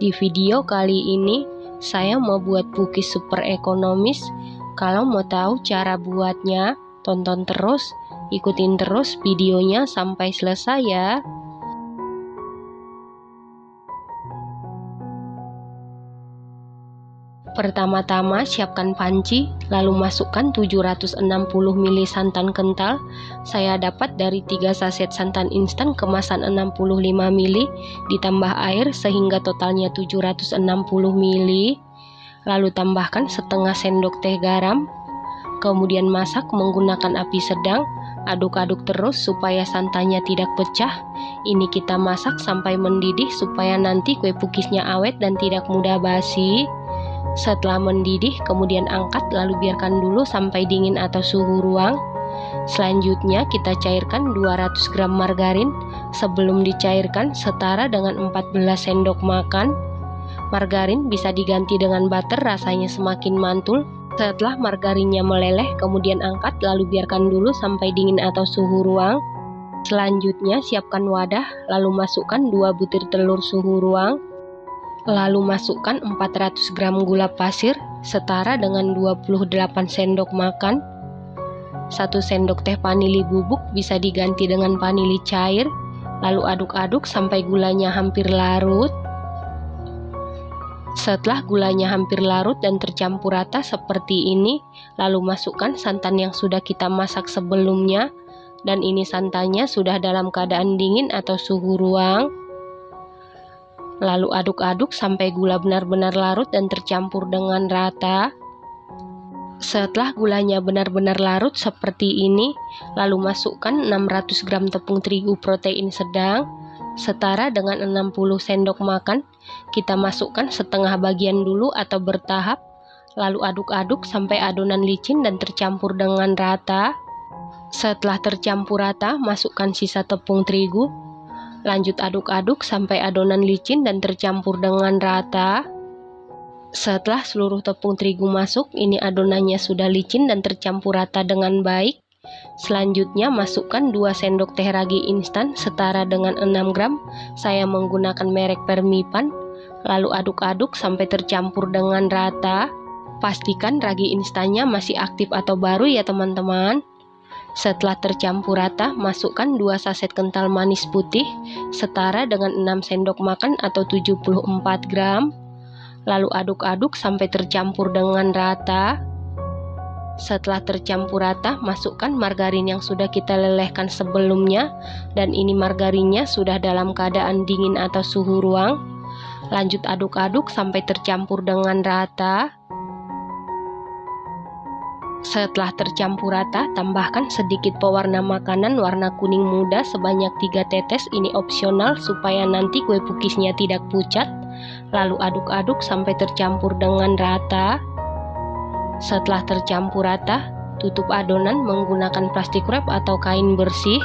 Di video kali ini saya mau buat cookies super ekonomis. Kalau mau tahu cara buatnya, tonton terus, ikutin terus videonya sampai selesai ya. Pertama-tama siapkan panci, lalu masukkan 760 ml santan kental. Saya dapat dari 3 saset santan instan kemasan 65 ml, ditambah air sehingga totalnya 760 ml. Lalu tambahkan setengah sendok teh garam. Kemudian masak menggunakan api sedang. Aduk-aduk terus supaya santannya tidak pecah. Ini kita masak sampai mendidih supaya nanti kue cookiesnya awet dan tidak mudah basi. Setelah mendidih, kemudian angkat lalu biarkan dulu sampai dingin atau suhu ruang. Selanjutnya kita cairkan 200 gram margarin. Sebelum dicairkan setara dengan 14 sendok makan. Margarin bisa diganti dengan butter, rasanya semakin mantul. Setelah margarinnya meleleh, kemudian angkat lalu biarkan dulu sampai dingin atau suhu ruang. Selanjutnya siapkan wadah, lalu masukkan 2 butir telur suhu ruang. Lalu masukkan 400 gram gula pasir setara dengan 28 sendok makan. 1 sendok teh vanili bubuk bisa diganti dengan vanili cair. Lalu aduk-aduk sampai gulanya hampir larut. Setelah gulanya hampir larut dan tercampur rata seperti ini, lalu masukkan santan yang sudah kita masak sebelumnya. Dan ini santannya sudah dalam keadaan dingin atau suhu ruang. Lalu aduk-aduk sampai gula benar-benar larut dan tercampur dengan rata. Setelah gulanya benar-benar larut seperti ini, lalu masukkan 600 gram tepung terigu protein sedang setara dengan 60 sendok makan. Kita masukkan setengah bagian dulu atau bertahap. Lalu aduk-aduk sampai adonan licin dan tercampur dengan rata. Setelah tercampur rata, masukkan sisa tepung terigu. Lanjut aduk-aduk sampai adonan licin dan tercampur dengan rata. Setelah seluruh tepung terigu masuk, ini adonannya sudah licin dan tercampur rata dengan baik. Selanjutnya masukkan 2 sendok teh ragi instan setara dengan 6 gram. Saya menggunakan merek Permipan. Lalu aduk-aduk sampai tercampur dengan rata. Pastikan ragi instannya masih aktif atau baru ya teman-teman. Setelah tercampur rata, masukkan 2 saset kental manis putih setara dengan 6 sendok makan atau 74 gram. Lalu aduk-aduk sampai tercampur dengan rata. Setelah tercampur rata, masukkan margarin yang sudah kita lelehkan sebelumnya. Dan ini margarinnya sudah dalam keadaan dingin atau suhu ruang. Lanjut aduk-aduk sampai tercampur dengan rata. Setelah tercampur rata, tambahkan sedikit pewarna makanan warna kuning muda sebanyak 3 tetes. Ini opsional supaya nanti kue cookiesnya tidak pucat. Lalu aduk-aduk sampai tercampur dengan rata. Setelah tercampur rata, tutup adonan menggunakan plastik wrap atau kain bersih.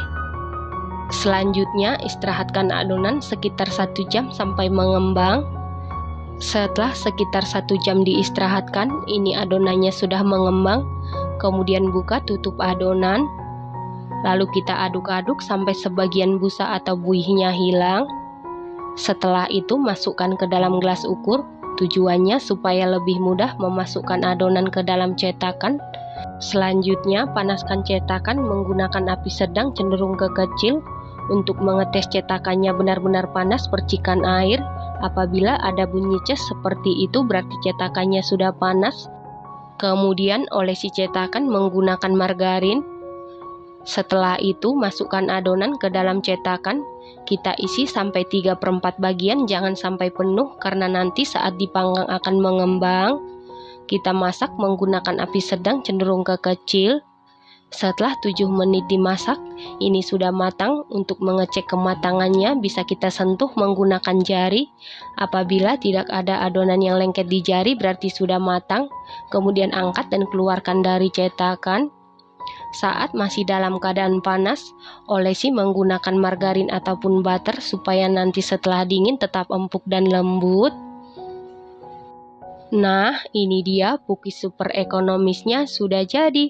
Selanjutnya istirahatkan adonan sekitar 1 jam sampai mengembang. Setelah sekitar 1 jam diistirahatkan, ini adonannya sudah mengembang. Kemudian buka tutup adonan. Lalu kita aduk-aduk sampai sebagian busa atau buihnya hilang. Setelah itu masukkan ke dalam gelas ukur. Tujuannya supaya lebih mudah memasukkan adonan ke dalam cetakan. Selanjutnya panaskan cetakan menggunakan api sedang cenderung ke kecil. Untuk mengetes cetakannya benar-benar panas, percikan air. Apabila ada bunyi ces seperti itu berarti cetakannya sudah panas. Kemudian olesi cetakan menggunakan margarin. Setelah itu masukkan adonan ke dalam cetakan. Kita isi sampai 3/4 bagian, jangan sampai penuh karena nanti saat dipanggang akan mengembang. Kita masak menggunakan api sedang cenderung ke kecil. Setelah 7 menit dimasak, ini sudah matang. Untuk mengecek kematangannya bisa kita sentuh menggunakan jari. Apabila tidak ada adonan yang lengket di jari berarti sudah matang. Kemudian angkat dan keluarkan dari cetakan. Saat masih dalam keadaan panas, olesi menggunakan margarin ataupun butter supaya nanti setelah dingin tetap empuk dan lembut. Nah, ini dia cookies super ekonomisnya sudah jadi.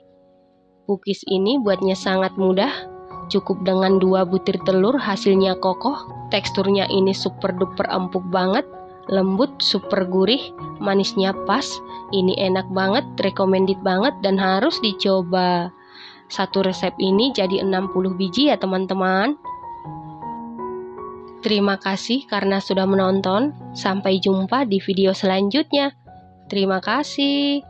Cookies ini buatnya sangat mudah. Cukup dengan 2 butir telur hasilnya kokoh. Teksturnya ini super duper empuk banget. lembut, super gurih, manisnya pas. Ini enak banget, recommended banget dan harus dicoba. Satu resep ini jadi 60 biji ya teman-teman. Terima kasih karena sudah menonton. Sampai jumpa di video selanjutnya. Terima kasih.